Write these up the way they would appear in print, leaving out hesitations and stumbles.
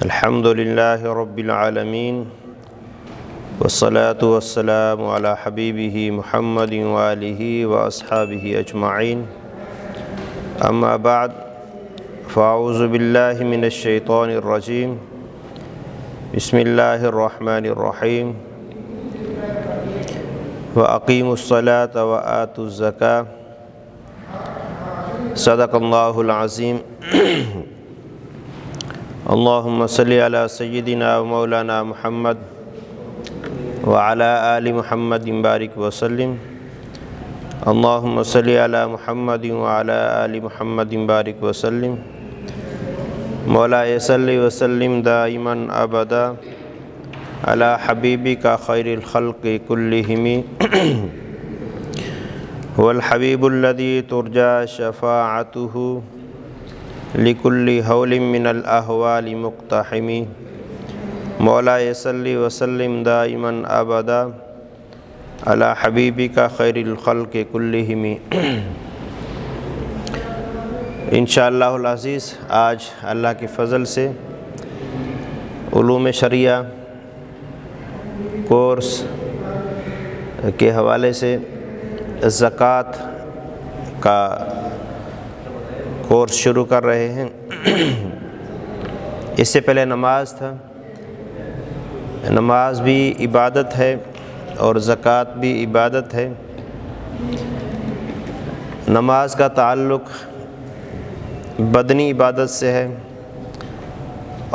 الحمد للہ رب العالمین والصلاة والسلام علی حبیبہ محمد وآلہ واصحابہ اجمعین اما بعد فاعوذ باللہ من الشیطان الرجیم بسم اللہ الرحمن الرحیم وَأَقِيمُوا الصَّلَاةَ وَآتُوا الزَّكَاةَ صدق اللہ العظیم۔ اللہم صلی علی سیدنا و مولانا محمد وعلی آل محمد بارک وسلم۔ اللہم صلی علی محمد وعلی آل محمد بارک وسلم۔ مولا صلی وسلم دائما ابدا علی حبیبک خیر الخلق کلہم والحبیب الذی ترجى شفاعته لکل حول من الاحوال مقتحم۔ مولا صلی وسلم دائما ابدا علی حبیبک خیر الخلق کلہم۔ انشاءاللہ العزیز آج اللہ کے فضل سے علوم شریعہ کورس کے حوالے سے زکوٰۃ کا کورس شروع کر رہے ہیں۔ اس سے پہلے نماز تھا۔ نماز بھی عبادت ہے اور زکوٰۃ بھی عبادت ہے۔ نماز کا تعلق بدنی عبادت سے ہے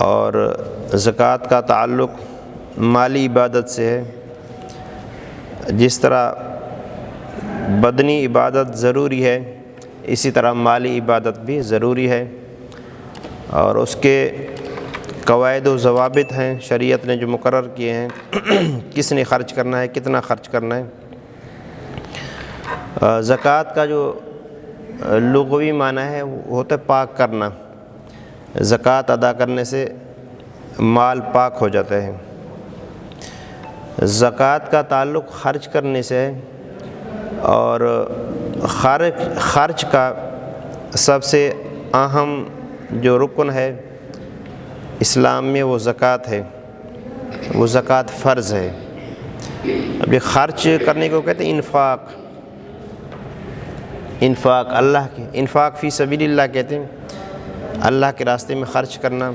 اور زکوٰۃ کا تعلق مالی عبادت سے ہے۔ جس طرح بدنی عبادت ضروری ہے اسی طرح مالی عبادت بھی ضروری ہے، اور اس کے قواعد و ضوابط ہیں شریعت نے جو مقرر کیے ہیں۔ کس نے خرچ کرنا ہے، کتنا خرچ کرنا ہے۔ زکوٰۃ کا جو لغوی معنی ہے وہ ہوتا ہے پاک کرنا۔ زکوٰۃ ادا کرنے سے مال پاک ہو جاتا ہے۔ زکوٰۃ کا تعلق خرچ کرنے سے ہے، اور خرچ کا سب سے اہم جو رکن ہے اسلام میں وہ زکوٰۃ ہے۔ وہ زکوٰۃ فرض ہے۔ اب یہ خرچ کرنے کو کہتے ہیں انفاق اللہ کے، انفاق فی سبیل اللہ کہتے ہیں، اللہ کے راستے میں خرچ کرنا۔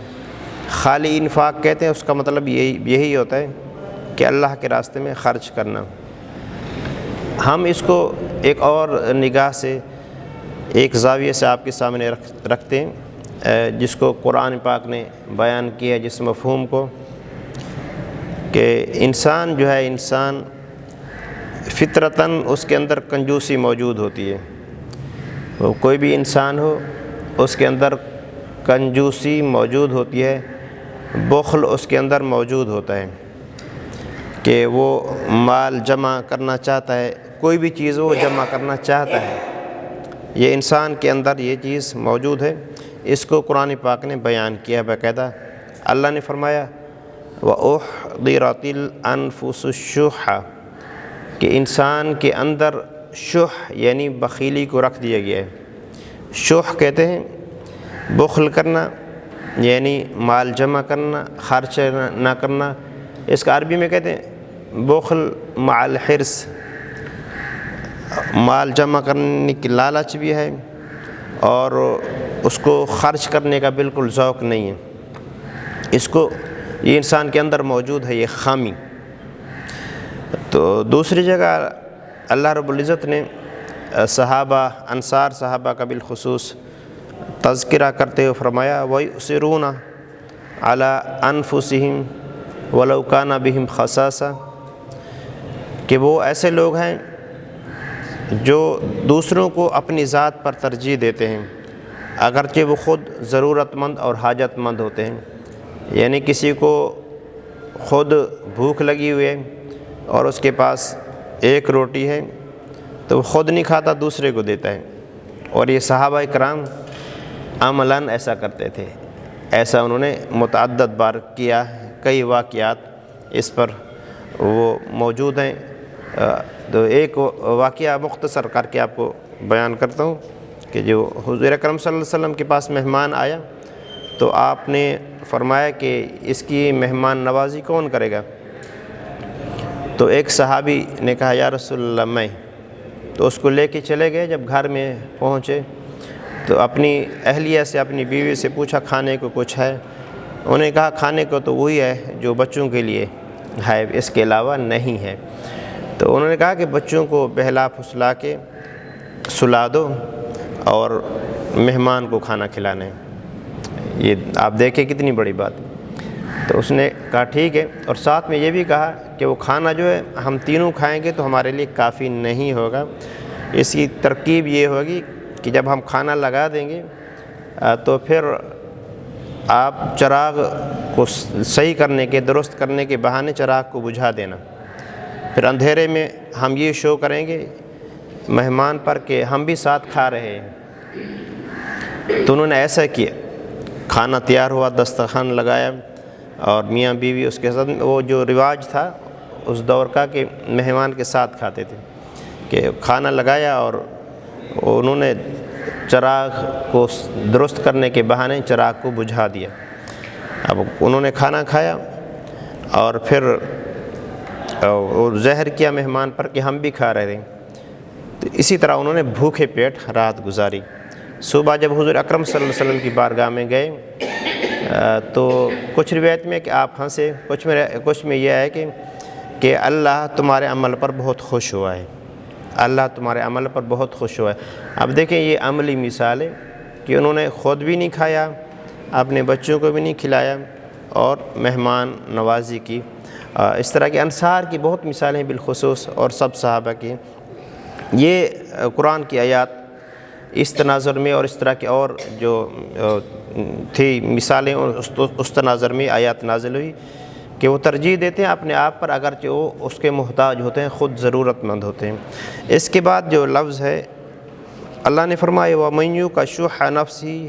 خالی انفاق کہتے ہیں، اس کا مطلب یہی ہوتا ہے کہ اللہ کے راستے میں خرچ کرنا۔ ہم اس کو ایک اور نگاہ سے، ایک زاویے سے آپ کے سامنے رکھتے ہیں، جس کو قرآن پاک نے بیان کیا، جس مفہوم کو کہ انسان جو ہے، انسان فطرتاً اس کے اندر کنجوسی موجود ہوتی ہے۔ وہ کوئی بھی انسان ہو اس کے اندر کنجوسی موجود ہوتی ہے، بخل اس کے اندر موجود ہوتا ہے کہ وہ مال جمع کرنا چاہتا ہے، کوئی بھی چیز وہ جمع کرنا چاہتا ہے۔ یہ انسان کے اندر یہ چیز موجود ہے۔ اس کو قرآن پاک نے بیان کیا باقاعدہ۔ اللہ نے فرمایا وَأُحْضِرَتِ الْأَنفُسُ الشُّحَّ، کہ انسان کے اندر شح یعنی بخیلی کو رکھ دیا گیا ہے۔ شح کہتے ہیں بخل کرنا، یعنی مال جمع کرنا، خرچ نہ کرنا۔ اس کا عربی میں کہتے ہیں بخل مع الحرص۔ مال جمع کرنے کی لالچ بھی ہے اور اس کو خرچ کرنے کا بالکل ذوق نہیں ہے۔ یہ انسان کے اندر موجود ہے، یہ خامی۔ تو دوسری جگہ اللہ رب العزت نے صحابہ، انصار صحابہ کا بالخصوص تذکرہ کرتے ہوئے فرمایا وَيُؤْثِرُونَ عَلَىٰ أَنفُسِهِمْ وَلَوْ كَانَ بِهِمْ خَصَاصَةٌ، کہ وہ ایسے لوگ ہیں جو دوسروں کو اپنی ذات پر ترجیح دیتے ہیں اگرچہ وہ خود ضرورت مند اور حاجت مند ہوتے ہیں۔ یعنی کسی کو خود بھوک لگی ہوئی ہے اور اس کے پاس ایک روٹی ہے تو وہ خود نہیں کھاتا، دوسرے کو دیتا ہے۔ اور یہ صحابہ کرام عملاً ایسا کرتے تھے، ایسا انہوں نے متعدد بار کیا۔ کئی واقعات اس پر وہ موجود ہیں۔ تو ایک واقعہ مختصر کر کے آپ کو بیان کرتا ہوں کہ جو حضور اکرم صلی اللہ علیہ وسلم کے پاس مہمان آیا تو آپ نے فرمایا کہ اس کی مہمان نوازی کون کرے گا؟ تو ایک صحابی نے کہا یا رسول اللہ میں۔ تو اس کو لے کے چلے گئے۔ جب گھر میں پہنچے تو اپنی اہلیہ سے، اپنی بیوی سے پوچھا کھانے کو کچھ ہے؟ انہوں نے کہا کھانے کو تو وہی ہے جو بچوں کے لیے ہے، اس کے علاوہ نہیں ہے۔ تو انہوں نے کہا کہ بچوں کو بہلا پھسلا کے سلا دو اور مہمان کو کھانا کھلانے۔ یہ آپ دیکھیں کتنی بڑی بات۔ تو اس نے کہا ٹھیک ہے، اور ساتھ میں یہ بھی کہا کہ وہ کھانا جو ہے ہم تینوں کھائیں گے تو ہمارے لیے کافی نہیں ہوگا، اس کی ترکیب یہ ہوگی کہ جب ہم کھانا لگا دیں گے تو پھر آپ چراغ کو صحیح کرنے کے، درست کرنے کے بہانے چراغ کو بجھا دینا، پھر اندھیرے میں ہم یہ شو کریں گے مہمان پر کہ ہم بھی ساتھ کھا رہے ہیں۔ تو انہوں نے ایسا کیا، کھانا تیار ہوا، دسترخوان لگایا، اور میاں بیوی اس کے ساتھ، وہ جو رواج تھا اس دور کا کہ مہمان کے ساتھ کھاتے تھے، کہ کھانا لگایا اور انہوں نے چراغ کو درست کرنے کے بہانے چراغ کو بجھا دیا۔ اب انہوں نے کھانا کھایا اور پھر ظاہر کیا مہمان پر کہ ہم بھی کھا رہے ہیں۔ تو اسی طرح انہوں نے بھوکے پیٹ رات گزاری۔ صبح جب حضور اکرم صلی اللہ علیہ وسلم کی بارگاہ میں گئے تو کچھ روایت میں کہ آپ ہنسے، کچھ میں یہ ہے کہ اللہ تمہارے عمل پر بہت خوش ہوا ہے، اللہ تمہارے عمل پر بہت خوش ہوا ہے۔ اب دیکھیں یہ عملی مثال ہے کہ انہوں نے خود بھی نہیں کھایا، اپنے بچوں کو بھی نہیں کھلایا، اور مہمان نوازی کی۔ اس طرح کے انصار کی بہت مثالیں ہیں بالخصوص، اور سب صحابہ کی۔ یہ قرآن کی آیات اس تناظر میں اور اس طرح کے اور جو تھی مثالیں، اس تناظر میں آیات نازل ہوئی کہ وہ ترجیح دیتے ہیں اپنے آپ پر، اگرچہ وہ اس کے محتاج ہوتے ہیں، خود ضرورت مند ہوتے ہیں۔ اس کے بعد جو لفظ ہے اللہ نے فرمایا وَمَن یُوقَ شُحَّ نَفْسِهِ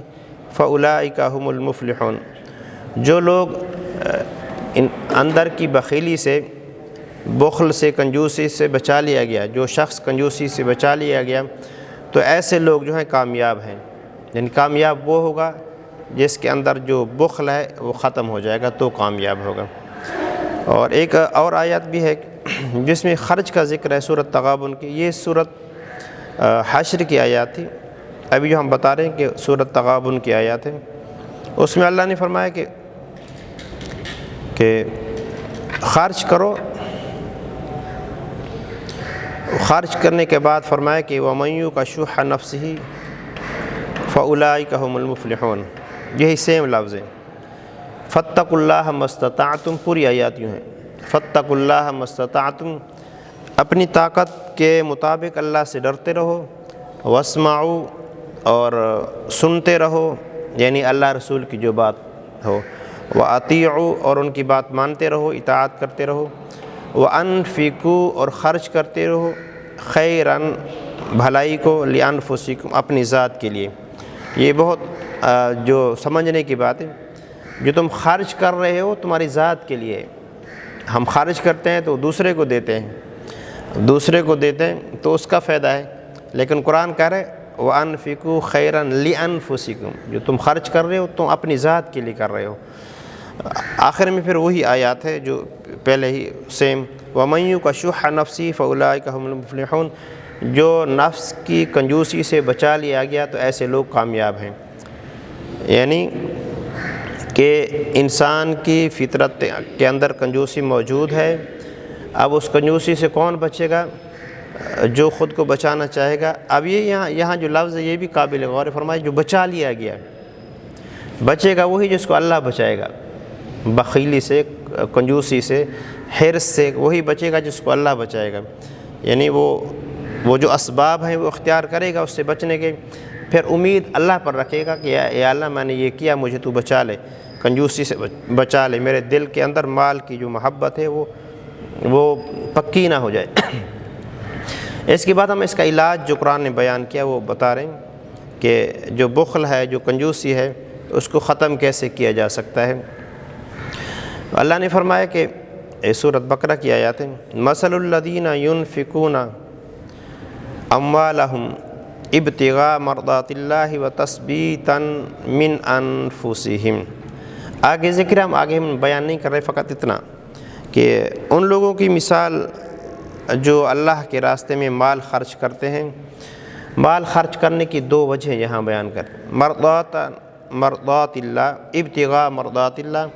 فَأُولَٰئِکَ هُمُ الْمُفْلِحُونَ۔ جو لوگ اندر کی بخیلی سے، بخل سے، کنجوسی سے بچا لیا گیا، جو شخص کنجوسی سے بچا لیا گیا تو ایسے لوگ جو ہیں کامیاب ہیں۔ یعنی کامیاب وہ ہوگا جس کے اندر جو بخل ہے وہ ختم ہو جائے گا تو کامیاب ہوگا۔ اور ایک اور آیت بھی ہے جس میں خرچ کا ذکر ہے، سورۃ تغابن کی۔ یہ سورۃ حشر کی آیات تھی، ابھی جو ہم بتا رہے ہیں کہ سورۃ تغابن کی آیات ہیں۔ اس میں اللہ نے فرمایا کہ خرچ کرو، خرچ کرنے کے بعد فرمایا کہ وَمَن یُوقَ شُحَّ نَفْسِهِ فَأُولَٰئِکَ هُمُ الْمُفْلِحُونَ۔ یہی سیم لفظ ہے۔ فَاتَّقُوا اللَّهَ مَا اسْتَطَعْتُمْ، پوری آیات یوں ہیں، فَاتَّقُوا اللَّهَ مَا اسْتَطَعْتُمْ، اپنی طاقت کے مطابق اللہ سے ڈرتے رہو، وَاسْمَعُوا، اور سنتے رہو، یعنی اللہ رسول کی جو بات ہو، وَأَطِیعُوا، اور ان کی بات مانتے رہو، اطاعت کرتے رہو، وَأَنفِقُوا، اور خرچ کرتے رہو، خیراً، بھلائی کو، لِأَنفُسِکُم، اپنی ذات کے لیے۔ یہ بہت جو سمجھنے کی بات ہے، جو تم خرچ کر رہے ہو تمہاری ذات کے لیے۔ ہم خرچ کرتے ہیں تو دوسرے کو دیتے ہیں، دوسرے کو دیتے ہیں تو اس کا فائدہ ہے، لیکن قرآن کہہ رہے وَأَنفِقُوا خَيْرًا لِأَنفُسِکُم، جو تم خرچ کر رہے ہو تم اپنی ذات کے لیے کر رہے ہو۔ آخر میں پھر وہی آیات ہے جو پہلے ہی سیم، وَمَن یُوقَ شُحَّ نَفْسِهِ فَأُولَٰئِکَ هُمُ الْمُفْلِحُونَ۔ جو نفس کی کنجوسی سے بچا لیا گیا تو ایسے لوگ کامیاب ہیں۔ یعنی کہ انسان کی فطرت کے اندر کنجوسی موجود ہے، اب اس کنجوسی سے کون بچے گا؟ جو خود کو بچانا چاہے گا۔ اب یہ یہاں جو لفظ ہے یہ بھی قابل غور فرمائے، جو بچا لیا گیا، بچے گا وہی جس کو اللہ بچائے گا، بخیلی سے، کنجوسی سے، حرص سے، وہی بچے گا جس کو اللہ بچائے گا۔ یعنی وہ جو اسباب ہیں وہ اختیار کرے گا اس سے بچنے کے، پھر امید اللہ پر رکھے گا کہ یا اللہ میں نے یہ کیا، مجھے تو بچا لے، کنجوسی سے بچا لے، میرے دل کے اندر مال کی جو محبت ہے وہ پکی نہ ہو جائے۔ اس کے بعد ہم اس کا علاج جو قرآن نے بیان کیا وہ بتا رہے ہیں کہ جو بخل ہے، جو کنجوسی ہے، اس کو ختم کیسے کیا جا سکتا ہے۔ اللہ نے فرمایا کہ سورۃ بقرہ کی آیات ہیں، مَثَلُ الَّذِينَ يُنْفِقُونَ أَمْوَالَهُمْ ابتغاء مرضات اللہ و تثبیتا من انفسہم۔ آگے ذکر ہم بیان نہیں کر رہے، فقط اتنا کہ ان لوگوں کی مثال جو اللہ کے راستے میں مال خرچ کرتے ہیں، مال خرچ کرنے کی دو وجہ یہاں بیان کرتے ہیں، مرضات اللہ، ابتغاء مرضات اللہ،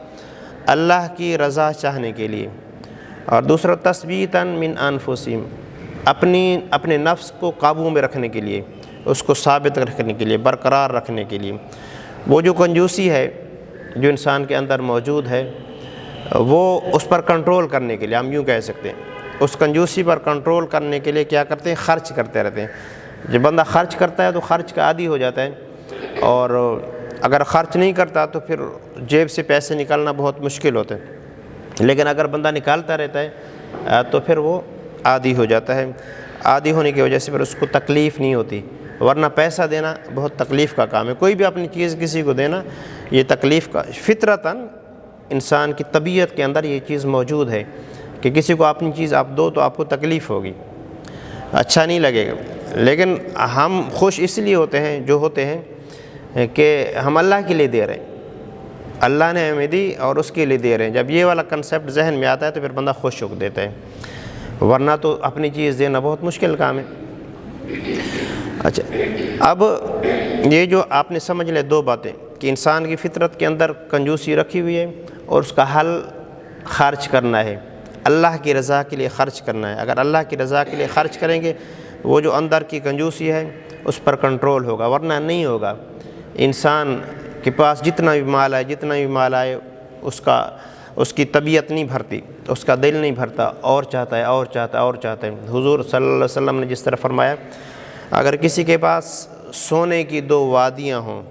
اللہ کی رضا چاہنے کے لیے، اور دوسرا تثبیتا من انفسہم، اپنے نفس کو قابو میں رکھنے کے لیے، اس کو ثابت رکھنے کے لیے، برقرار رکھنے کے لیے۔ وہ جو کنجوسی ہے جو انسان کے اندر موجود ہے، وہ اس پر کنٹرول کرنے کے لیے ہم یوں کہہ سکتے ہیں، اس کنجوسی پر کنٹرول کرنے کے لیے کیا کرتے ہیں؟ خرچ کرتے رہتے ہیں۔ جب بندہ خرچ کرتا ہے تو خرچ کا عادی ہو جاتا ہے، اور اگر خرچ نہیں کرتا تو پھر جیب سے پیسے نکالنا بہت مشکل ہوتا ہے، لیکن اگر بندہ نکالتا رہتا ہے تو پھر وہ عادی ہو جاتا ہے۔ عادی ہونے کی وجہ سے پھر اس کو تکلیف نہیں ہوتی، ورنہ پیسہ دینا بہت تکلیف کا کام ہے، کوئی بھی اپنی چیز کسی کو دینا یہ تکلیف کا، فطرتاً انسان کی طبیعت کے اندر یہ چیز موجود ہے کہ کسی کو اپنی چیز آپ دو تو آپ کو تکلیف ہوگی، اچھا نہیں لگے گا، لیکن ہم خوش اس لیے ہوتے ہیں کہ ہم اللہ کے لیے دے رہے ہیں، اللہ نے ہمیں دی اور اس کے لیے دے رہے ہیں۔ جب یہ والا کنسیپٹ ذہن میں آتا ہے تو پھر بندہ خوش ہو دیتا ہے، ورنہ تو اپنی چیز دینا بہت مشکل کام ہے۔ اچھا، اب یہ جو آپ نے سمجھ لے دو باتیں کہ انسان کی فطرت کے اندر کنجوسی رکھی ہوئی ہے اور اس کا حل خرچ کرنا ہے، اللہ کی رضا کے لیے خرچ کرنا ہے۔ اگر اللہ کی رضا کے لیے خرچ کریں گے وہ جو اندر کی کنجوسی ہے اس پر کنٹرول ہوگا، ورنہ نہیں ہوگا۔ انسان کے پاس جتنا بھی مال آئے اس کی طبیعت نہیں بھرتی، اس کا دل نہیں بھرتا، اور چاہتا ہے۔ حضور صلی اللہ علیہ وسلم نے جس طرح فرمایا، اگر کسی کے پاس سونے کی دو وادیاں ہوں،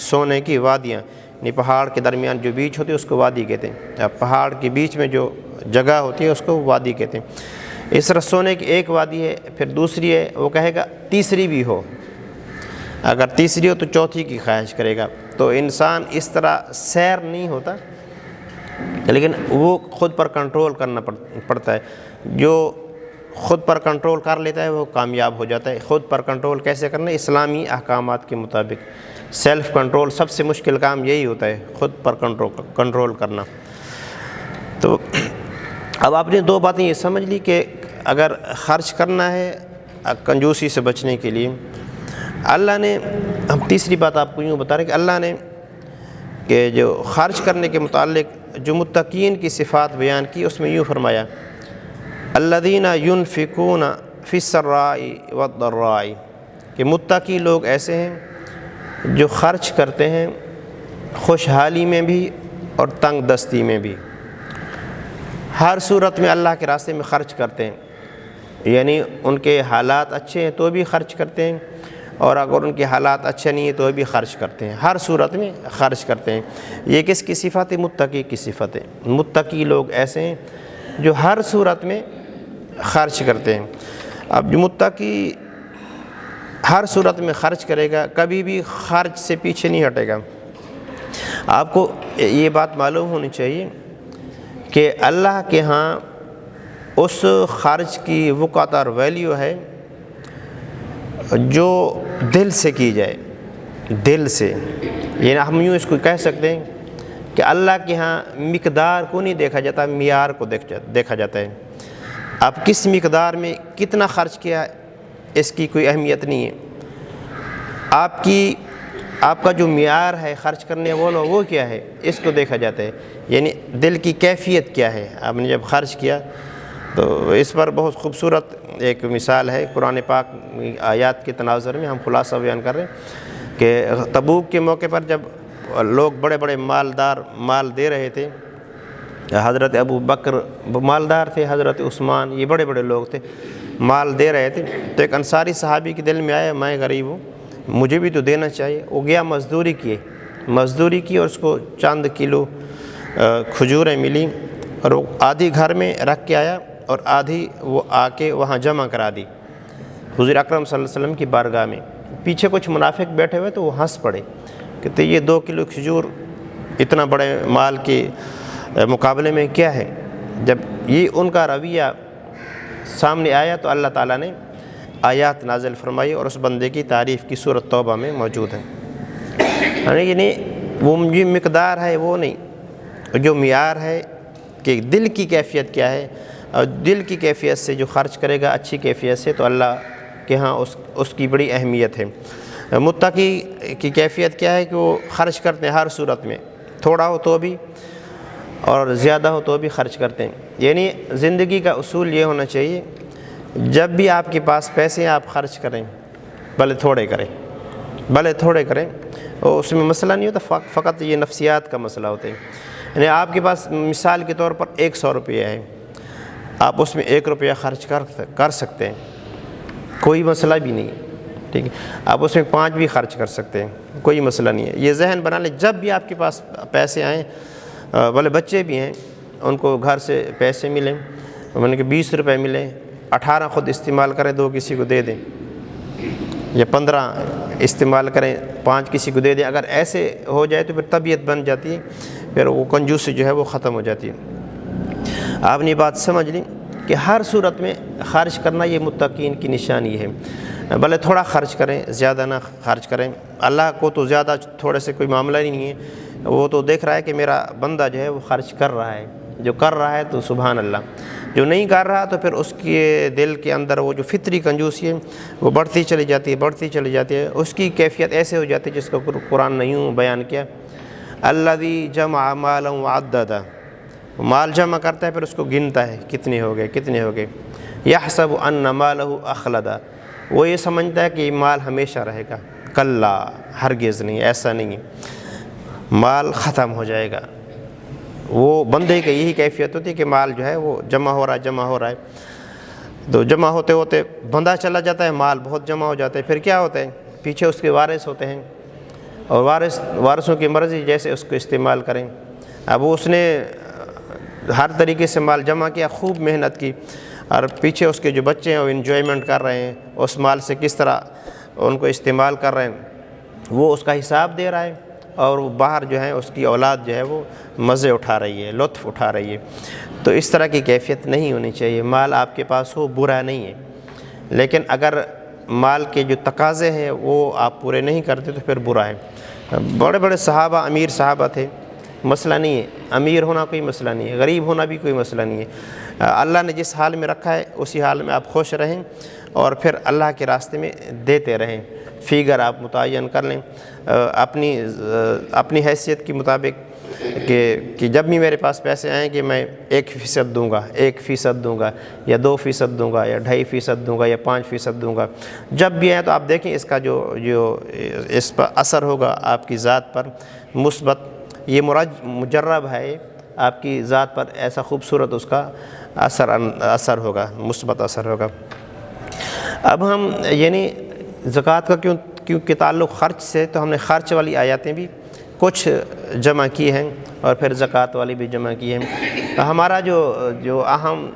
سونے کی وادیاں یعنی پہاڑ کے درمیان جو بیچ ہوتی ہے اس کو وادی کہتے ہیں، پہاڑ کے بیچ میں جو جگہ ہوتی ہے اس کو وادی کہتے ہیں۔ اس طرح سونے کی ایک وادی ہے، پھر دوسری ہے، وہ کہے گا تیسری بھی ہو، اگر تیسری ہو تو چوتھی کی خواہش کرے گا۔ تو انسان اس طرح سیر نہیں ہوتا، لیکن وہ خود پر کنٹرول کرنا پڑتا ہے۔ جو خود پر کنٹرول کر لیتا ہے وہ کامیاب ہو جاتا ہے۔ خود پر کنٹرول کیسے کرنا ہے؟ اسلامی احکامات کے مطابق سیلف کنٹرول، سب سے مشکل کام یہی ہوتا ہے، خود پر کنٹرول کرنا۔ تو اب آپ نے دو باتیں یہ سمجھ لی کہ اگر خرچ کرنا ہے کنجوسی سے بچنے کے لیے، اللہ نے، ہم تیسری بات آپ کو یوں بتا رہے ہیں کہ اللہ نے کہ جو خرچ کرنے کے متعلق جو متقین کی صفات بیان کی اس میں یوں فرمایا، الذین ينفقون فی السراء والضراء، کہ متقی لوگ ایسے ہیں جو خرچ کرتے ہیں خوشحالی میں بھی اور تنگ دستی میں بھی، ہر صورت میں اللہ کے راستے میں خرچ کرتے ہیں، یعنی ان کے حالات اچھے ہیں تو بھی خرچ کرتے ہیں، اور اگر ان کے حالات اچھے نہیں ہیں تو بھی خرچ کرتے ہیں، ہر صورت میں خرچ کرتے ہیں۔ یہ کس کی صفت ہے؟ متقی کی صفت ہے۔ متقی لوگ ایسے ہیں جو ہر صورت میں خرچ کرتے ہیں۔ اب جو متقی ہر صورت میں خرچ کرے گا، کبھی بھی خرچ سے پیچھے نہیں ہٹے گا۔ آپ کو یہ بات معلوم ہونی چاہیے کہ اللہ کے ہاں اس خرچ کی وقعت اور ویلیو ہے جو دل سے کی جائے، دل سے، یعنی ہم یوں اس کو کہہ سکتے ہیں کہ اللہ کے ہاں مقدار کو نہیں دیکھا جاتا، معیار کو دیکھا جاتا ہے۔ آپ کس مقدار میں کتنا خرچ کیا اس کی کوئی اہمیت نہیں ہے، آپ کا جو معیار ہے خرچ کرنے والا وہ کیا ہے اس کو دیکھا جاتا ہے، یعنی دل کی کیفیت کیا ہے۔ آپ نے جب خرچ کیا تو اس پر بہت خوبصورت ایک مثال ہے قرآن پاک آیات کے تناظر میں، ہم خلاصہ بیان کر رہے ہیں کہ تبوک کے موقع پر جب لوگ بڑے بڑے مالدار مال دے رہے تھے، حضرت ابو بکر مالدار تھے، حضرت عثمان، یہ بڑے بڑے لوگ تھے، مال دے رہے تھے، تو ایک انصاری صحابی کے دل میں آیا میں غریب ہوں، مجھے بھی تو دینا چاہیے۔ وہ گیا مزدوری کی اور اس کو چند کلو کھجوریں ملی اور وہ آدھی گھر میں رکھ کے آیا اور آدھی وہ آ کے وہاں جمع کرا دی حضور اکرم صلی اللہ علیہ وسلم کی بارگاہ میں۔ پیچھے کچھ منافق بیٹھے ہوئے تو وہ ہنس پڑے، کہتے یہ 2 کلو کھجور اتنا بڑے مال کے مقابلے میں کیا ہے۔ جب یہ ان کا رویہ سامنے آیا تو اللہ تعالیٰ نے آیات نازل فرمائی اور اس بندے کی تعریف کی سورۃ توبہ میں موجود ہے۔ یعنی وہ جو مقدار ہے وہ نہیں، جو معیار ہے کہ دل کی کیفیت کیا ہے، اور دل کی کیفیت سے جو خرچ کرے گا اچھی کیفیت سے تو اللہ کہ ہاں اس کی بڑی اہمیت ہے۔ متقی کی کیفیت کیا ہے کہ وہ خرچ کرتے ہیں ہر صورت میں، تھوڑا ہو تو بھی اور زیادہ ہو تو بھی خرچ کرتے ہیں۔ یعنی زندگی کا اصول یہ ہونا چاہیے، جب بھی آپ کے پاس پیسے ہیں آپ خرچ کریں، بھلے تھوڑے کریں، اور اس میں مسئلہ نہیں ہوتا، فقط یہ نفسیات کا مسئلہ ہوتا ہے۔ یعنی آپ کے پاس مثال کے طور پر 100 روپیہ ہے، آپ اس میں 1 روپیہ خرچ کر سکتے ہیں، کوئی مسئلہ بھی نہیں ہے، ٹھیک ہے۔ آپ اس میں 5 بھی خرچ کر سکتے ہیں، کوئی مسئلہ نہیں ہے۔ یہ ذہن بنا لیں، جب بھی آپ کے پاس پیسے آئیں، بھلے بچے بھی ہیں ان کو گھر سے پیسے ملیں، کہ 20 روپے ملیں، 18 خود استعمال کریں، 2 کسی کو دے دیں، یا 15 استعمال کریں، 5 کسی کو دے دیں۔ اگر ایسے ہو جائے تو پھر طبیعت بن جاتی ہے، پھر وہ کنجوسی جو ہے وہ ختم ہو جاتی ہے۔ آپ نے یہ بات سمجھ لی کہ ہر صورت میں خرچ کرنا یہ متقین کی نشانی ہے، بھلے تھوڑا خرچ کریں، زیادہ نہ خرچ کریں۔ اللہ کو تو زیادہ تھوڑے سے کوئی معاملہ ہی نہیں ہے، وہ تو دیکھ رہا ہے کہ میرا بندہ جو ہے وہ خرچ کر رہا ہے، جو کر رہا ہے تو سبحان اللہ، جو نہیں کر رہا تو پھر اس کے دل کے اندر وہ جو فطری کنجوسی ہے وہ بڑھتی چلی جاتی ہے۔ اس کی کیفیت ایسے ہو جاتی ہے جس کو قرآن نے یوں بیان کیا، الذی جمع مالا وعددا، مال جمع کرتا ہے پھر اس کو گنتا ہے، کتنے ہو گئے، یحسب ان مالہ اخلدا، وہ یہ سمجھتا ہے کہ یہ مال ہمیشہ رہے گا، کلا، ہرگز نہیں، ایسا نہیں ہے، مال ختم ہو جائے گا۔ وہ بندے کی یہی کیفیت ہوتی ہے کہ مال جو ہے وہ جمع ہو رہا ہے، تو جمع ہوتے بندہ چلا جاتا ہے، مال بہت جمع ہو جاتا ہے، پھر کیا ہوتا ہے، پیچھے اس کے وارث ہوتے ہیں، اور وارثوں کی مرضی جیسے اس کو استعمال کریں۔ اب اس نے ہر طریقے سے مال جمع کیا، خوب محنت کی، اور پیچھے اس کے جو بچے ہیں وہ انجوائمنٹ کر رہے ہیں، اس مال سے کس طرح ان کو استعمال کر رہے ہیں، وہ اس کا حساب دے رہا ہے، اور وہ باہر جو ہے اس کی اولاد جو ہے وہ مزے اٹھا رہی ہے، لطف اٹھا رہی ہے۔ تو اس طرح کی کیفیت نہیں ہونی چاہیے۔ مال آپ کے پاس ہو برا نہیں ہے، لیکن اگر مال کے جو تقاضے ہیں وہ آپ پورے نہیں کرتے تو پھر برا ہے۔ بڑے بڑے صحابہ، امیر صحابہ تھے، مسئلہ نہیں ہے، امیر ہونا کوئی مسئلہ نہیں ہے، غریب ہونا بھی کوئی مسئلہ نہیں ہے۔ اللہ نے جس حال میں رکھا ہے اسی حال میں آپ خوش رہیں، اور پھر اللہ کے راستے میں دیتے رہیں۔ فیگر آپ متعین کر لیں اپنی حیثیت کے مطابق کہ جب بھی میرے پاس پیسے آئیں کہ میں 1% دوں گا، 1% دوں گا، یا 2% دوں گا، یا 2.5% دوں گا، یا 5% دوں گا۔ جب بھی آئیں تو آپ دیکھیں اس کا جو اس پر اثر ہوگا آپ کی ذات پر مثبت، یہ مجرب ہے، آپ کی ذات پر ایسا خوبصورت اس کا اثر ہوگا، مثبت اثر ہوگا۔ اب ہم یعنی زکوٰۃ کا کیونکہ تعلق خرچ سے، تو ہم نے خرچ والی آیاتیں بھی کچھ جمع کی ہیں اور پھر زکوٰۃ والی بھی جمع کی ہیں۔ ہمارا جو اہم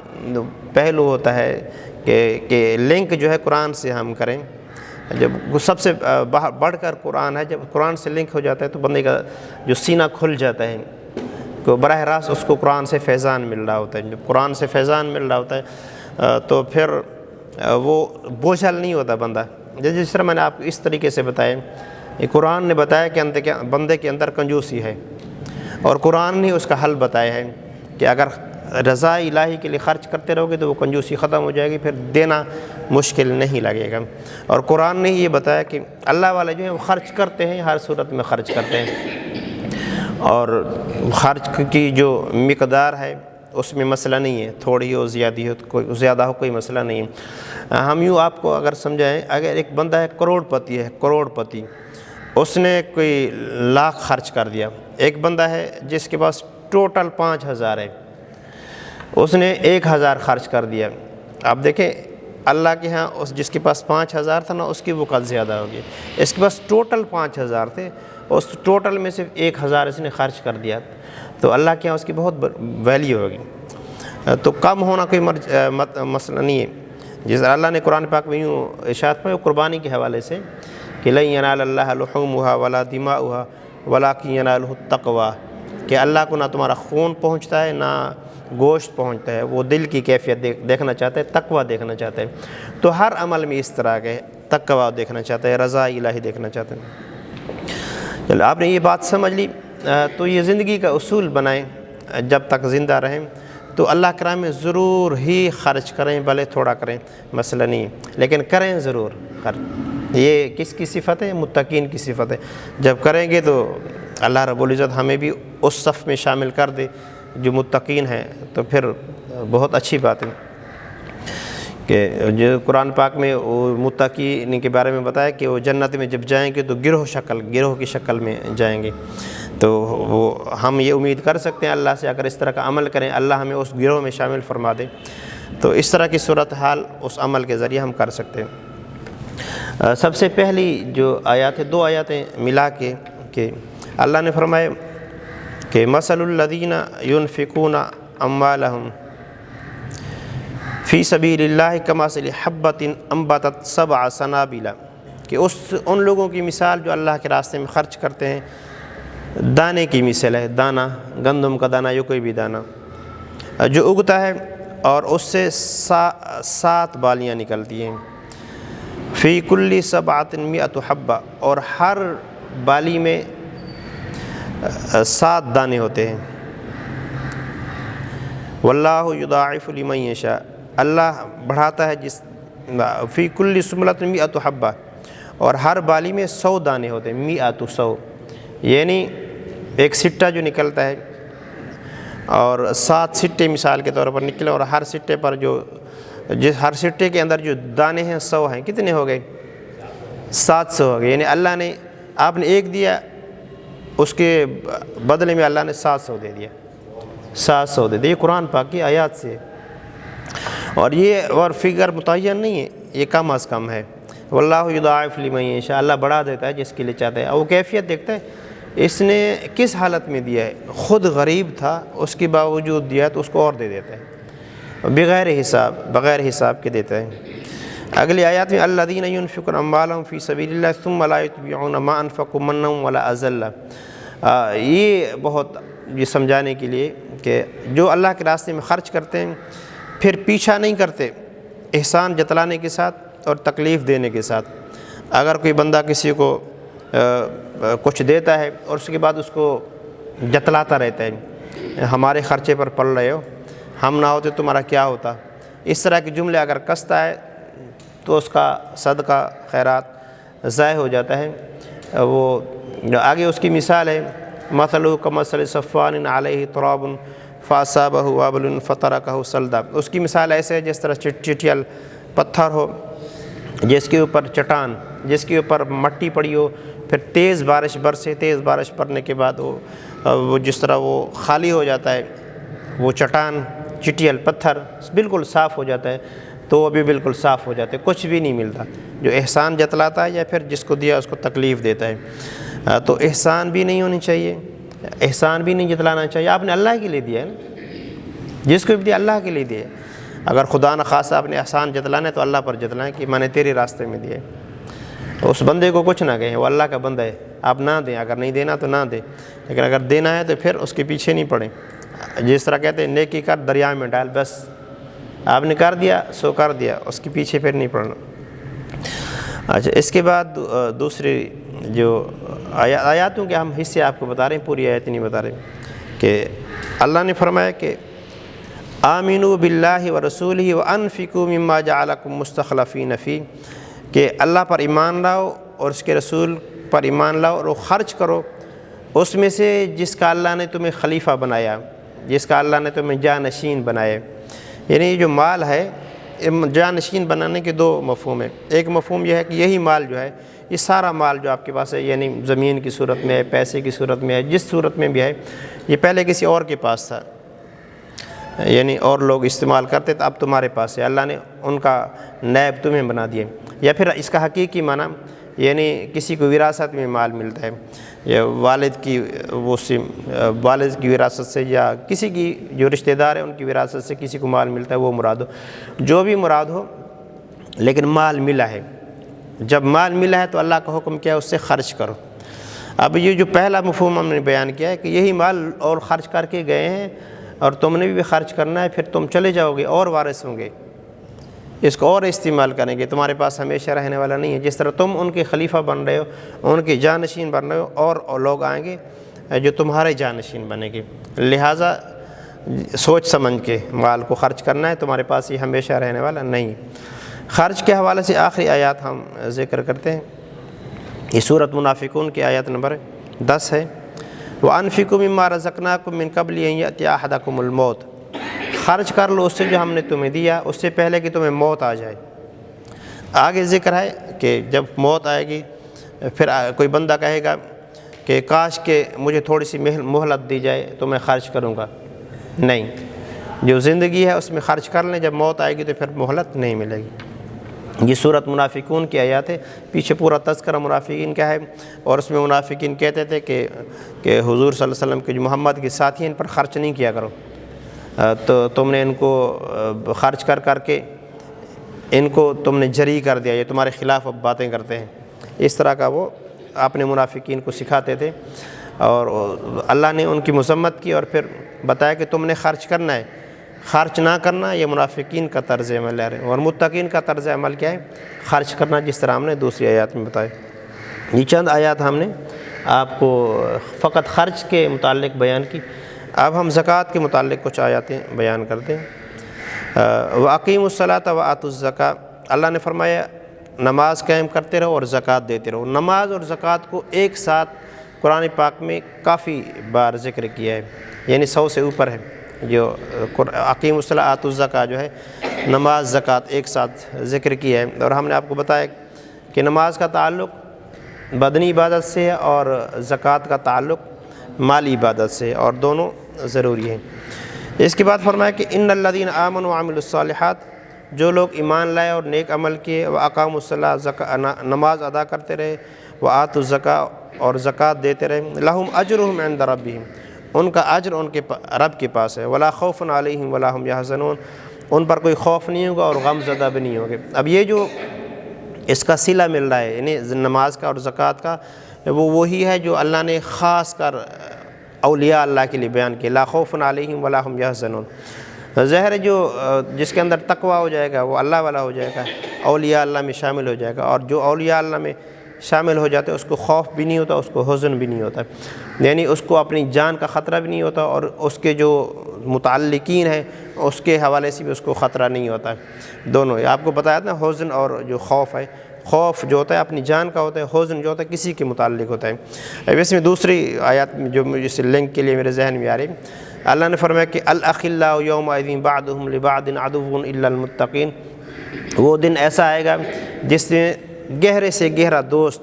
پہلو ہوتا ہے کہ لنک جو ہے قرآن سے ہم کریں، جب سب سے بڑھ کر قرآن ہے، جب قرآن سے لنک ہو جاتا ہے تو بندے کا جو سینہ کھل جاتا ہے، کہ براہ راست اس کو قرآن سے فیضان مل رہا ہوتا ہے۔ جب قرآن سے فیضان مل رہا ہوتا ہے تو پھر وہ بوجھل نہیں ہوتا بندہ۔ جس طرح میں نے آپ کو اس طریقے سے بتایا، یہ قرآن نے بتایا کہ بندے کے اندر کنجوسی ہے، اور قرآن نے اس کا حل بتایا ہے کہ اگر رضا الہی کے لیے خرچ کرتے رہو گے تو وہ کنجوسی ختم ہو جائے گی، پھر دینا مشکل نہیں لگے گا۔ اور قرآن نے یہ بتایا کہ اللہ والے جو ہیں وہ خرچ کرتے ہیں، ہر صورت میں خرچ کرتے ہیں، اور خرچ کی جو مقدار ہے اس میں مسئلہ نہیں ہے، تھوڑی ہو زیادہ ہو کوئی مسئلہ نہیں ہے۔ ہم یوں آپ کو اگر سمجھائیں، اگر ایک بندہ ہے کروڑ پتی، اس نے کوئی لاکھ خرچ کر دیا۔ ایک بندہ ہے جس کے پاس ٹوٹل 5000 ہے، اس نے 1000 خرچ کر دیا۔ آپ دیکھیں اللہ کے ہاں جس کے پاس 5000 تھا نا، اس کی وقت زیادہ ہوگی۔ اس کے پاس ٹوٹل 5000 تھے، اس ٹوٹل میں صرف 1000 اس نے خرچ کر دیا، تو اللہ کے ہاں اس کی بہت ویلیو ہوگی۔ تو کم ہونا کوئی مسئلہ نہیں ہے۔ جس اللہ نے قرآن پاک میں یوں ارشاد فرمایا قربانی کے حوالے سے کہ لن ینال اللہ لحومها ولا دماؤها ولکن ینالہ التقوی، کہ اللہ کو نہ تمہارا خون پہنچتا ہے نہ گوشت پہنچتا ہے، وہ دل کی کیفیت دیکھنا چاہتا ہے، تقویٰ دیکھنا چاہتا ہے۔ تو ہر عمل میں اس طرح کے تقویٰ دیکھنا چاہتا ہے، رضا الہی دیکھنا چاہتا ہے۔ چلو آپ نے یہ بات سمجھ لی، تو یہ زندگی کا اصول بنائیں، جب تک زندہ رہیں تو اللہ کے راہ میں ضرور ہی خرچ کریں، بھلے تھوڑا کریں، مسئلہ نہیں، لیکن کریں ضرور خرچ۔ یہ کس کی صفت ہے؟ متقین کی صفت ہے۔ جب کریں گے تو اللہ رب العزت ہمیں بھی اس صف میں شامل کر دے جو متقین ہیں، تو پھر بہت اچھی بات ہے کہ جو قرآن پاک میں وہ متقین کے بارے میں بتایا کہ وہ جنت میں جب جائیں گے تو گروہ کی شکل میں جائیں گے۔ تو وہ ہم یہ امید کر سکتے ہیں اللہ سے، اگر اس طرح کا عمل کریں اللہ ہمیں اس گروہ میں شامل فرما دے، تو اس طرح کی صورتحال اس عمل کے ذریعے ہم کر سکتے ہیں۔ سب سے پہلی جو آیات ہے، 2 آیاتیں ملا کے کہ اللہ نے فرمایا کہ مثل الذین ينفقون اموالهم فی سبیل اللہ کمثل حبۃ انبتت 7 سنابل، کہ ان لوگوں کی مثال جو اللہ کے راستے میں خرچ کرتے ہیں، دانے کی مثال ہے، دانہ، گندم کا دانہ یا کوئی بھی دانہ جو اگتا ہے اور اس سے 7 بالیاں نکلتی ہیں، فی کل 7 100 حبہ، اور ہر بالی میں 7 دانے ہوتے ہیں، واللہ یضاعف لمن یشاء، اللہ بڑھاتا ہے فی کل سنبلۃ 100 حبہ، اور ہر بالی میں 100 دانے ہوتے ہیں، 100 یعنی ایک سٹہ جو نکلتا ہے اور 7 سٹے مثال کے طور پر نکلے، اور ہر سٹے پر ہر سٹے کے اندر جو دانے ہیں 100 ہیں، کتنے ہو گئے؟ 700 ہو گئے، یعنی اللہ نے، آپ نے 1 دیا، اس کے بدلے میں اللہ نے 700 دے دیا، 700 دے دیا۔ یہ قرآن پاک کی آیات سے، اور فگر متعین نہیں ہے، یہ کم از کم ہے۔ واللہ یضاعف لمن یشاء، اللہ بڑھا دیتا ہے جس کے لیے چاہتا ہے، اور وہ کیفیت دیکھتا ہے اس نے کس حالت میں دیا ہے، خود غریب تھا اس کے باوجود دیا تو اس کو اور دے دیتا ہے، بغیر حساب کے دیتا ہے۔ اگلی آیات میں الذین ينفقون اموالهم فی سبیل اللہ ثم لا یتبعون ما انفقوا منا ولا اذلہ، یہ بہت یہ سمجھانے کے لیے کہ جو اللہ کے راستے میں خرچ کرتے ہیں پھر پیچھا نہیں کرتے احسان جتلانے کے ساتھ اور تکلیف دینے کے ساتھ۔ اگر کوئی بندہ کسی کو کچھ دیتا ہے اور اس کے بعد اس کو جتلاتا رہتا ہے، ہمارے خرچے پر پڑ رہے ہو، ہم نہ ہوتے تمہارا کیا ہوتا، اس طرح کے جملے اگر کستا ہے تو اس کا صدقہ خیرات ضائع ہو جاتا ہے۔ وہ آگے اس کی مثال ہے مثلہ کمثل صفوان علیہ تراب فاصابہ وابل فترکہ صلدا، اس کی مثال ایسے ہے جس طرح چٹیل پتھر ہو جس کے اوپر چٹان، جس کے اوپر مٹی پڑی ہو، پھر تیز بارش برسے، تیز بارش پڑنے کے بعد وہ جس طرح وہ خالی ہو جاتا ہے، وہ چٹان چٹیل پتھر بالکل صاف ہو جاتا ہے، تو وہ بھی بالکل صاف ہو جاتے، کچھ بھی نہیں ملتا۔ جو احسان جتلاتا ہے یا پھر جس کو دیا اس کو تکلیف دیتا ہے، تو احسان بھی نہیں ہونی چاہیے، احسان بھی نہیں جتلانا چاہیے۔ آپ نے اللہ کے لیے دیا ہے نا، جس کو بھی دیا اللہ کے لیے دیا ہے۔ اگر خدا نخواستہ آپ نے احسان جتلانا ہے تو اللہ پر جتلائیں کہ میں نے تیرے راستے میں دیا ہے، اس بندے کو کچھ نہ کہیں، وہ اللہ کا بندہ ہے، آپ نہ دیں، اگر نہیں دینا تو نہ دیں، لیکن اگر دینا ہے تو پھر اس کے پیچھے نہیں پڑیں۔ جس طرح کہتے ہیں نیکی کر دریا میں ڈال، بس آپ نے کر دیا سو کر دیا، اس کے پیچھے پھر نہیں پڑنا۔ اچھا، اس کے بعد دوسری جو آیاتوں کے ہم حصے آپ کو بتا رہے ہیں، پوری آیت نہیں بتا رہے، کہ اللہ نے فرمایا کہ آمنوا باللہ ورسولہ وانفقوا مما جعلکم مستخلفین فیہ، کہ اللہ پر ایمان لاؤ اور اس کے رسول پر ایمان لاؤ اور وہ خرچ کرو اس میں سے جس کا اللہ نے تمہیں خلیفہ بنایا، جس کا اللہ نے تمہیں جانشین بنایا۔ یعنی جو مال ہے، جانشین بنانے کے 2 مفہوم ہیں۔ ایک مفہوم یہ ہے کہ یہی مال جو ہے، یہ سارا مال جو آپ کے پاس ہے، یعنی زمین کی صورت میں ہے، پیسے کی صورت میں ہے، جس صورت میں بھی ہے، یہ پہلے کسی اور کے پاس تھا، یعنی اور لوگ استعمال کرتے تھے، اب تمہارے پاس ہے، اللہ نے ان کا نائب تمہیں بنا دیے۔ یا پھر اس کا حقیقی معنی یعنی کسی کو وراثت میں مال ملتا ہے، یا والد کی وراثت سے، یا کسی کی جو رشتہ دار ہے ان کی وراثت سے کسی کو مال ملتا ہے، وہ مراد ہو، جو بھی مراد ہو، لیکن مال ملا ہے۔ جب مال ملا ہے تو اللہ کا حکم کیا ہے؟ اس سے خرچ کرو۔ اب یہ جو پہلا مفہوم ہم نے بیان کیا ہے کہ یہی مال اور خرچ کر کے گئے ہیں اور تم نے بھی خرچ کرنا ہے، پھر تم چلے جاؤ گے اور وارث ہوں گے، اس کو اور استعمال کریں گے، تمہارے پاس ہمیشہ رہنے والا نہیں ہے۔ جس طرح تم ان کے خلیفہ بن رہے ہو، ان کے جانشین بن رہے ہو، اور لوگ آئیں گے جو تمہارے جانشین بنیں گے، لہٰذا سوچ سمجھ کے مال کو خرچ کرنا ہے، تمہارے پاس یہ ہمیشہ رہنے والا نہیں۔ خرچ کے حوالے سے آخری آیات ہم ذکر کرتے ہیں، یہ سورۃ منافقون کی آیت نمبر 10 ہے۔ وَأَنفِقُوا مِمَّا رَزَقْنَاكُم مِّن قَبْلِ أَن يَأْتِيَ أَحَدَكُمُ الْمَوْتُ، خرچ کر لو اس سے جو ہم نے تمہیں دیا، اس سے پہلے کہ تمہیں موت آ جائے۔ آگے ذکر ہے کہ جب موت آئے گی پھر کوئی بندہ کہے گا کہ کاش کہ مجھے تھوڑی سی مہلت دی جائے تو میں خرچ کروں گا، نہیں، جو زندگی ہے اس میں خرچ کر لیں، جب موت آئے گی تو پھر مہلت نہیں ملے گی۔ یہ سورۃ منافقون کی آیات ہے، پیچھے پورا تذکرہ منافقین کا ہے، اور اس میں منافقین کہتے تھے کہ حضور صلی اللہ علیہ وسلم کے جو محمد کے ساتھی ہیں ان پر خرچ نہیں کیا کرو، تو تم نے ان کو خرچ کر کر کے ان کو تم نے جری کر دیا، یہ تمہارے خلاف اب باتیں کرتے ہیں، اس طرح کا وہ اپنے منافقین کو سکھاتے تھے، اور اللہ نے ان کی مذمت کی اور پھر بتایا کہ تم نے خرچ کرنا ہے، خرچ نہ کرنا یہ منافقین کا طرز عمل ہے، اور متقین کا طرز عمل کیا ہے؟ خرچ کرنا، جس طرح ہم نے دوسری آیات میں بتایا۔ یہ چند آیات ہم نے آپ کو فقط خرچ کے متعلق بیان کی، اب ہم زکوٰۃ کے متعلق کچھ آیاتیں بیان کرتے ہیں۔ وَأَقِیمُوا الصَّلَاةَ وَآتُوا الزَّکَاةَ، اللہ نے فرمایا نماز قائم کرتے رہو اور زکوٰۃ دیتے رہو۔ نماز اور زکوٰۃ کو ایک ساتھ قرآن پاک میں کافی بار ذکر کیا ہے، یعنی 100 سے اوپر ہے، جو اقیم الصلاۃ آتوا الزکاۃ جو ہے، نماز زکوٰۃ ایک ساتھ ذکر کیا ہے، اور ہم نے آپ کو بتایا کہ نماز کا تعلق بدنی عبادت سے ہے اور زکوٰۃ کا تعلق مالی عبادت سے، اور دونوں ضروری ہیں۔ اس کے بعد فرمایا کہ ان الذین آمنوا وعملوا الصالحات، جو لوگ ایمان لائے اور نیک عمل کیے، واقاموا الصلاۃ، نماز ادا کرتے رہے، وآتوا الزکاۃ، اور زکوٰۃ دیتے رہے، لہم اجرہم عند ربہم، ان کا اجر ان کے رب کے پاس ہے، ولا خوف علیہم ولا هم یحزنون، ان پر کوئی خوف نہیں ہوگا اور غم زدہ بھی نہیں ہوگے۔ اب یہ جو اس کا صلہ مل رہا ہے، یعنی نماز کا اور زکوٰۃ کا، وہ وہی ہے جو اللہ نے خاص کر اولیاء اللہ کے لیے بیان کیا، لا خوف علیہم ولا هم یحزنون۔ ظاہر ہے جو جس کے اندر تقوی ہو جائے گا وہ اللہ والا ہو جائے گا، اولیاء اللہ میں شامل ہو جائے گا، اور جو اولیاء اللہ میں شامل ہو جاتے اس کو خوف بھی نہیں ہوتا، اس کو حزن بھی نہیں ہوتا، یعنی اس کو اپنی جان کا خطرہ بھی نہیں ہوتا، اور اس کے جو متعلقین ہیں اس کے حوالے سے بھی اس کو خطرہ نہیں ہوتا، دونوں۔ آپ کو بتایا تھا نا، حزن اور جو خوف ہے، خوف جو ہوتا ہے اپنی جان کا ہوتا ہے، حزن جو ہوتا ہے کسی کے متعلق ہوتا ہے۔ ویسے میں دوسری آیات میں جو مجھے لنک کے لیے میرے ذہن میں آ رہی، اللہ نے فرمایا کہ الاخلاء یومئذ بعضهم لبعض عدو الا المتقین، وہ دن ایسا آئے گا جس میں گہرے سے گہرا دوست،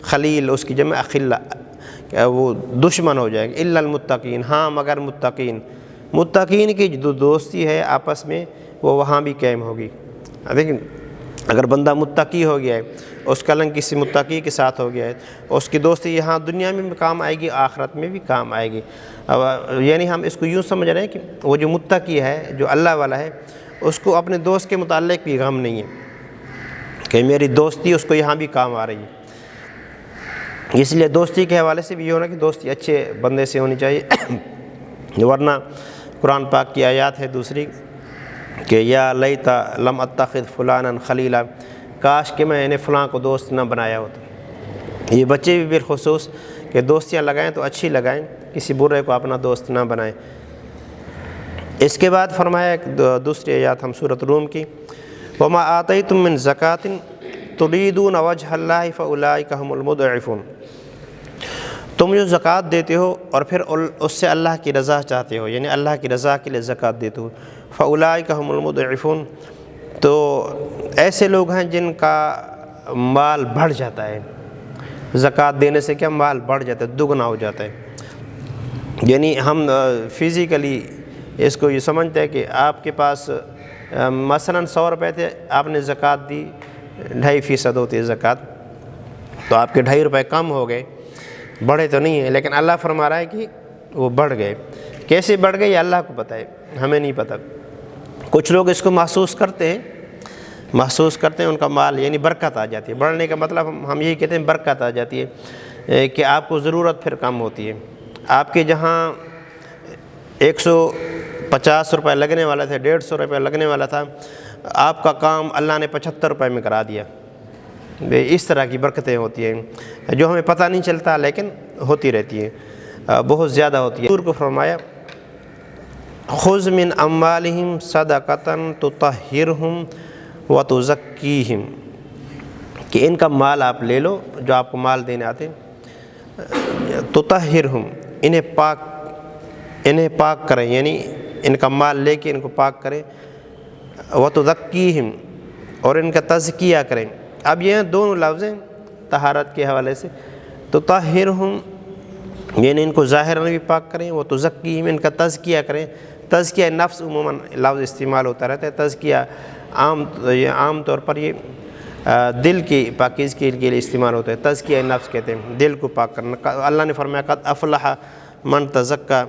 خلیل اس کی جمع اخلاء، وہ دشمن ہو جائے گا، الا المتقین، ہاں مگر متقین، متقین کی جو دوستی ہے آپس میں وہ وہاں بھی قائم ہوگی۔ دیکھیں اگر بندہ متقی ہو گیا ہے، اس کا لنگ کسی متقی کے ساتھ ہو گیا ہے، اس کی دوستی یہاں دنیا میں بھی کام آئے گی، آخرت میں بھی کام آئے گی۔ یعنی ہم اس کو یوں سمجھ رہے ہیں کہ وہ جو متقی ہے، جو اللہ والا ہے، اس کو اپنے دوست کے متعلق بھی غم نہیں ہے کہ میری دوستی اس کو یہاں بھی کام آ رہی ہے۔ اس لیے دوستی کے حوالے سے بھی یہ ہونا کہ دوستی اچھے بندے سے ہونی چاہیے، ورنہ قرآن پاک کی آیات ہے دوسری کہ یا لیتا لم اتخذ فلانا خلیلا، کاش کہ میں انہیں فلاں کو دوست نہ بنایا ہوتا۔ یہ بچے بھی بالخصوص کہ دوستیاں لگائیں تو اچھی لگائیں، کسی برے کو اپنا دوست نہ بنائیں۔ اس کے بعد فرمایا دوسری آیات ہم سورۃ روم کی، وما آتیتم من زکاۃ تریدون وجہ اللہ فاولئک هم المضعفون، تم جو زکوٰۃ دیتے ہو اور پھر اس سے اللہ کی رضا چاہتے ہو، یعنی اللہ کی رضا کے لیے زکوٰۃ دیتے ہو، فاولئک هم المضعفون، تو ایسے لوگ ہیں جن کا مال بڑھ جاتا ہے، زکوٰۃ دینے سے کیا مال بڑھ جاتا ہے، دگنا ہو جاتا ہے۔ یعنی ہم فزیکلی اس کو یہ سمجھتے ہیں کہ آپ کے پاس مثلاً 100 روپے تھے، آپ نے زکوٰۃ دی، 2.5% ہوتی ہے زکوٰۃ، تو آپ کے 2.5 روپے کم ہو گئے، بڑھے تو نہیں ہیں، لیکن اللہ فرما رہا ہے کہ وہ بڑھ گئے۔ کیسے بڑھ گئے یہ اللہ کو پتہ ہے، ہمیں نہیں پتہ۔ کچھ لوگ اس کو محسوس کرتے ہیں، ان کا مال یعنی برکت آ جاتی ہے، بڑھنے کا مطلب ہم یہی کہتے ہیں برکت آ جاتی ہے۔ کہ آپ کو ضرورت پھر کم ہوتی ہے. آپ کے جہاں 150 روپے لگنے والا تھا، 150 روپے لگنے والا تھا، آپ کا کام اللہ نے 75 روپے میں کرا دیا. اس طرح کی برکتیں ہوتی ہیں جو ہمیں پتہ نہیں چلتا لیکن ہوتی رہتی ہیں، بہت زیادہ ہوتی ہے. حضور کو فرمایا خذ من اموالہم صدقۃ تطہرہم وتزکیہم، کہ ان کا مال آپ لے لو، جو آپ کو مال دینے آتے ہیں، تطہرہم، انہیں پاک کریں، یعنی ان کا مال لے کے ان کو پاک کریں، وتزکیہم، اور ان کا تزکیہ کریں. اب یہ دونوں لفظ ہیں طہارت کے حوالے سے. تطہرہم یعنی ان کو ظاہراً بھی پاک کریں، وتزکیہم ان کا تزکیہ کریں. تزکیہ نفس عموماً لفظ استعمال ہوتا رہتا ہے. تزکیہ عام طور پر یہ دل کی پاکیزگی کے لیے استعمال ہوتا ہے. تزکیہ نفس کہتے ہیں دل کو پاک کرنا. اللہ نے فرمایا قد افلح من تزکا،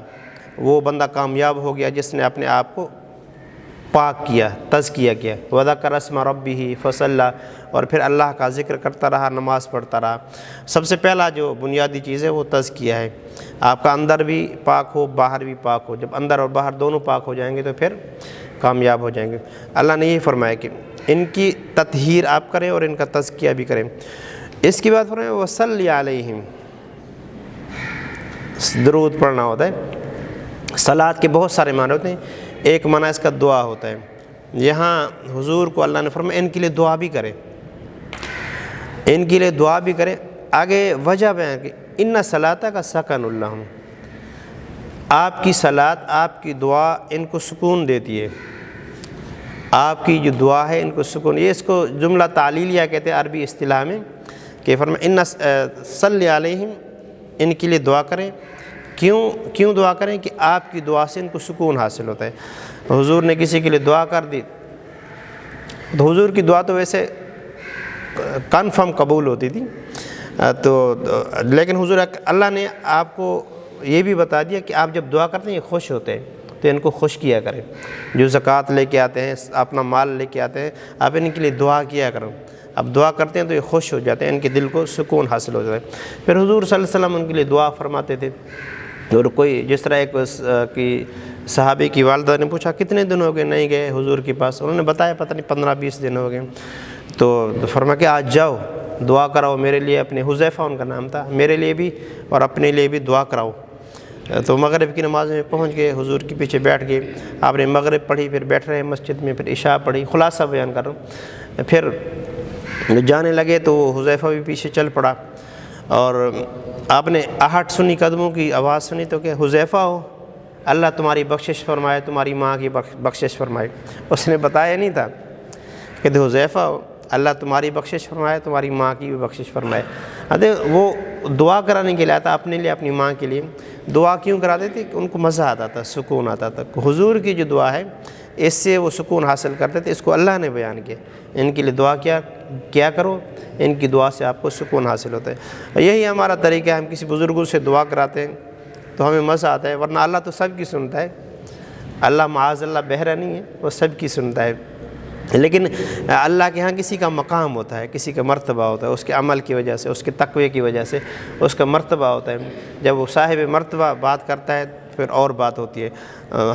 وہ بندہ کامیاب ہو گیا جس نے اپنے آپ کو پاک کیا، تزکیہ کیا. وذکر اسم ربہ فصلی، اور پھر اللہ کا ذکر کرتا رہا، نماز پڑھتا رہا. سب سے پہلا جو بنیادی چیز ہے وہ تزکیہ ہے. آپ کا اندر بھی پاک ہو، باہر بھی پاک ہو. جب اندر اور باہر دونوں پاک ہو جائیں گے تو پھر کامیاب ہو جائیں گے. اللہ نے یہ فرمایا کہ ان کی تطہیر آپ کریں اور ان کا تزکیہ بھی کریں. اس کے بعد فرمایا وصلی علیہم، درود پڑھنا ہوتا ہے. صلاۃ کے بہت سارے معنی ہوتے ہیں. ایک معنی اس کا دعا ہوتا ہے. یہاں حضور کو اللہ نے فرمایا ان کے لیے دعا بھی کریں، ان کے لیے دعا بھی کریں. آگے وجہ بیان کہ ان صلاۃ کا سکن لہم، آپ کی صلاۃ، آپ کی دعا ان کو سکون دیتی ہے. آپ کی جو دعا ہے ان کو سکون، یہ اس کو جملہ تعلیلیہ کہتے ہیں عربی اصطلاح میں، کہ فرمایا ان صلی علیہم، ان کے لیے دعا کریں. کیوں دعا کریں؟ کہ آپ کی دعا سے ان کو سکون حاصل ہوتا ہے. حضور نے کسی کے لیے دعا کر دی تو حضور کی دعا تو ویسے کنفرم قبول ہوتی تھی، لیکن حضور اللہ نے آپ کو یہ بھی بتا دیا کہ آپ جب دعا کرتے ہیں یہ خوش ہوتے ہیں تو ان کو خوش کیا کریں. جو زکوٰۃ لے کے آتے ہیں، اپنا مال لے کے آتے ہیں، آپ ان کے لیے دعا کیا کرو. اب دعا کرتے ہیں تو یہ خوش ہو جاتے ہیں، ان کے دل کو سکون حاصل ہو جاتا ہے. پھر حضور صلی اللہ علیہ وسلم ان کے لیے دعا فرماتے تھے. اور کوئی جس طرح ایک کی صحابی کی والدہ نے پوچھا کتنے دن ہو گئے نہیں گئے حضور کے پاس؟ انہوں نے بتایا پتہ نہیں 15-20 دن ہو گئے. تو فرمایا کہ آج جاؤ دعا کراؤ میرے لیے، اپنے حذیفہ ان کا نام تھا، میرے لیے بھی اور اپنے لیے بھی دعا کراؤ. تو مغرب کی نماز میں پہنچ گئے، حضور کے پیچھے بیٹھ گئے. آپ نے مغرب پڑھی، پھر بیٹھ رہے مسجد میں، پھر عشاء پڑھی. خلاصہ بیان کر رہا ہوں. پھر جانے لگے تو حذیفہ بھی پیچھے چل پڑا، اور آپ نے آہٹ سنی، قدموں کی آواز سنی تو کہ حذیفہ ہو، اللہ تمہاری بخشش فرمائے، تمہاری ماں کی بخشش فرمائے. اس نے بتایا نہیں تھا کہ حذیفہ ہو، اللہ تمہاری بخشش فرمائے، تمہاری ماں کی بھی بخشش فرمائے. وہ دعا کرانے کے لیے آتا، اپنے لیے، اپنی ماں کے لیے. دعا کیوں کراتے تھے؟ کہ ان کو مزہ آتا تھا، سکون آتا تھا. حضور کی جو دعا ہے اس سے وہ سکون حاصل کرتے تھے. اس کو اللہ نے بیان کیا، ان کے لیے دعا کیا کرو، ان کی دعا سے آپ کو سکون حاصل ہوتا ہے. یہی ہمارا طریقہ ہے. ہم کسی بزرگوں سے دعا کراتے ہیں تو ہمیں مزہ آتا ہے، ورنہ اللہ تو سب کی سنتا ہے. اللہ معاذ اللہ بہرا نہیں ہے، وہ سب کی سنتا ہے. لیکن اللہ کے ہاں کسی کا مقام ہوتا ہے، کسی کا مرتبہ ہوتا ہے، اس کے عمل کی وجہ سے، اس کے تقوی کی وجہ سے اس کا مرتبہ ہوتا ہے. جب وہ صاحب مرتبہ بات کرتا ہے پھر اور بات ہوتی ہے.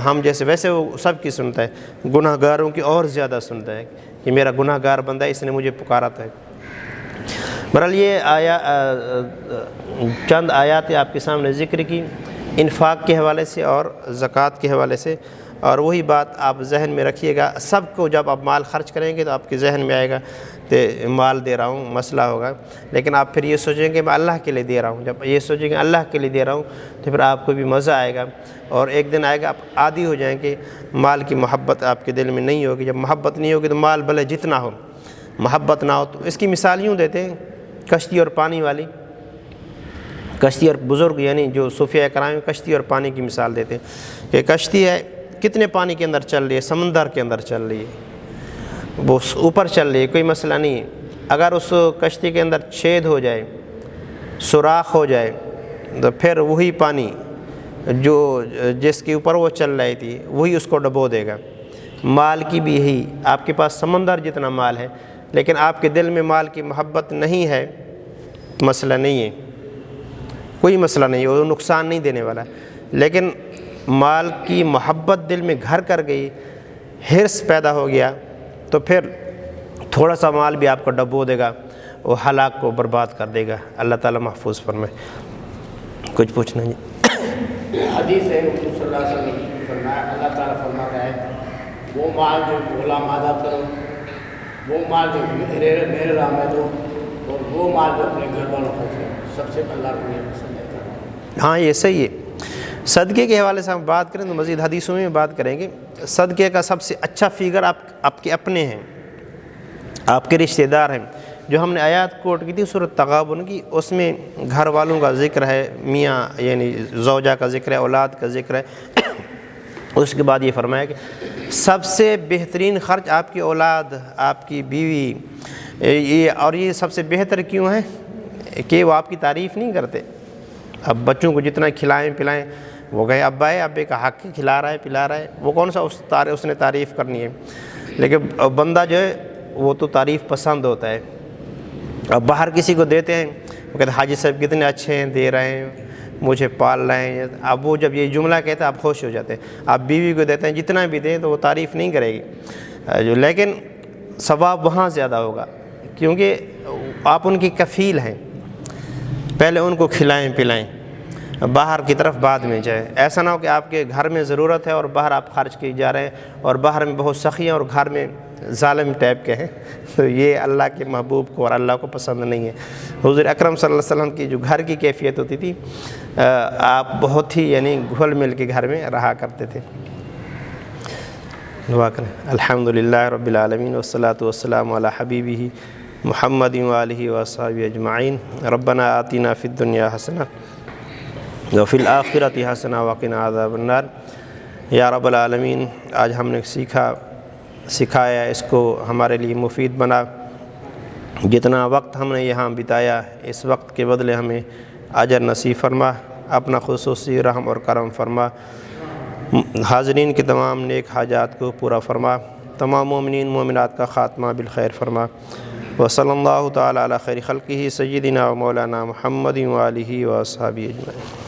ہم جیسے ویسے وہ سب کی سنتا ہے، گناہ گاروں کی اور زیادہ سنتا ہے کہ میرا گناہ گار بندہ اس نے مجھے پکارا تھا. بہرحال یہ چند آیات آپ کے سامنے ذکر کی انفاق کے حوالے سے اور زکوٰۃ کے حوالے سے. اور وہی بات آپ ذہن میں رکھیے گا. سب کو جب آپ مال خرچ کریں گے تو آپ کے ذہن میں آئے گا کہ مال دے رہا ہوں، مسئلہ ہوگا. لیکن آپ پھر یہ سوچیں گے میں اللہ کے لیے دے رہا ہوں. جب یہ سوچیں گے اللہ کے لیے دے رہا ہوں تو پھر آپ کو بھی مزہ آئے گا. اور ایک دن آئے گا آپ عادی ہو جائیں گے، مال کی محبت آپ کے دل میں نہیں ہوگی. جب محبت نہیں ہوگی تو مال بھلے جتنا ہو، محبت نہ ہو. تو اس کی مثال یوں دیتے ہیں کشتی اور پانی والی. کشتی اور بزرگ یعنی جو صوفیہ کرام کشتی اور پانی کی مثال دیتے ہیں کہ کشتی ہے، کتنے پانی کے اندر چل رہی ہے؟ سمندر کے اندر چل رہی ہے، وہ اوپر چل رہی ہے، کوئی مسئلہ نہیں ہے. اگر اس کشتی کے اندر چھید ہو جائے، سوراخ ہو جائے، تو پھر وہی پانی جو جس کے اوپر وہ چل رہی تھی وہی اس کو ڈبو دے گا. مال کی بھی یہی، آپ کے پاس سمندر جتنا مال ہے لیکن آپ کے دل میں مال کی محبت نہیں ہے، مسئلہ نہیں ہے. کوئی مسئلہ نہیں، وہ نقصان نہیں دینے والا ہے۔ لیکن مال کی محبت دل میں گھر کر گئی، حرص پیدا ہو گیا، تو پھر تھوڑا سا مال بھی آپ کو ڈبو دے گا، وہ ہلاک کو برباد کر دے گا۔ اللہ تعالیٰ محفوظ فرمائے۔ کچھ پوچھنا جی؟ حدیث ہے حضور صلی اللہ علیہ وسلم نے فرمایا، اللہ تعالیٰ فرماتا ہے وہ مال جو غلام ادا کرو، وہ مال جو میرے راہ میں دو، اور وہ مال جو اپنے گھر والوں کو دو، سب سے اللہ کو یہ پسند ہے۔ ہاں یہ صحیح ہے۔ صدقے کے حوالے سے ہم بات کریں تو مزید حدیثوں میں بات کریں گے۔ صدقے کا سب سے اچھا فگر آپ کے اپنے ہیں، آپ کے رشتہ دار ہیں۔ جو ہم نے آیات کوٹ کی تھی سورۃ تغابن کی، اس میں گھر والوں کا ذکر ہے، میاں یعنی زوجہ کا ذکر ہے، اولاد کا ذکر ہے۔ اس کے بعد یہ فرمایا کہ سب سے بہترین خرچ آپ کی اولاد، آپ کی بیوی، اور یہ سب سے بہتر کیوں ہے کہ وہ آپ کی تعریف نہیں کرتے۔ اب بچوں کو جتنا کھلائیں پلائیں، وہ کہیں ابا ہے، ابے کا حق کھلا رہا ہے پلا رہا ہے، وہ کون سا اس نے تعریف کرنی ہے۔ لیکن بندہ جو ہے وہ تو تعریف پسند ہوتا ہے۔ اب باہر کسی کو دیتے ہیں، وہ کہتے ہیں حاجی صاحب کتنے اچھے ہیں، دے رہے ہیں، مجھے پال رہے ہیں۔ اب وہ جب یہ جملہ کہتے ہیں آپ خوش ہو جاتے ہیں۔ آپ بیوی کو دیتے ہیں، جتنا بھی دیں تو وہ تعریف نہیں کرے گی، لیکن ثواب وہاں زیادہ ہوگا کیونکہ آپ ان کی کفیل ہیں۔ پہلے ان کو کھلائیں پلائیں، باہر کی طرف بعد میں جائے۔ ایسا نہ ہو کہ آپ کے گھر میں ضرورت ہے اور باہر آپ خرچ کیے جا رہے ہیں، اور باہر میں بہت سخی ہیں اور گھر میں ظالم ٹائپ کے ہیں، تو یہ اللہ کے محبوب کو اور اللہ کو پسند نہیں ہے۔ حضور اکرم صلی اللہ علیہ وسلم کی جو گھر کی کیفیت ہوتی تھی، آپ بہت ہی یعنی گھل مل کے گھر میں رہا کرتے تھے۔ دعا کریں۔ الحمدللہ رب العالمین والصلاۃ والسلام علی حبیبہ محمد وآلہ وصحبہ اجمعین۔ ربنا آتنا فی الدنیا حسنہ وفی الآخرۃ حسنہ وقنا عذاب النار۔ یا رب العالمین، آج ہم نے سکھایا، اس کو ہمارے لیے مفید بنا۔ جتنا وقت ہم نے یہاں بتایا، اس وقت کے بدلے ہمیں اجر نصیب فرما، اپنا خصوصی رحم اور کرم فرما، حاضرین کے تمام نیک حاجات کو پورا فرما، تمام مومنین مومنات کا خاتمہ بالخیر فرما۔ وصلی اللہ تعالی علی خیر خلقہ سیدنا و مولانا محمد وآلہ وصحبہ اجمعین۔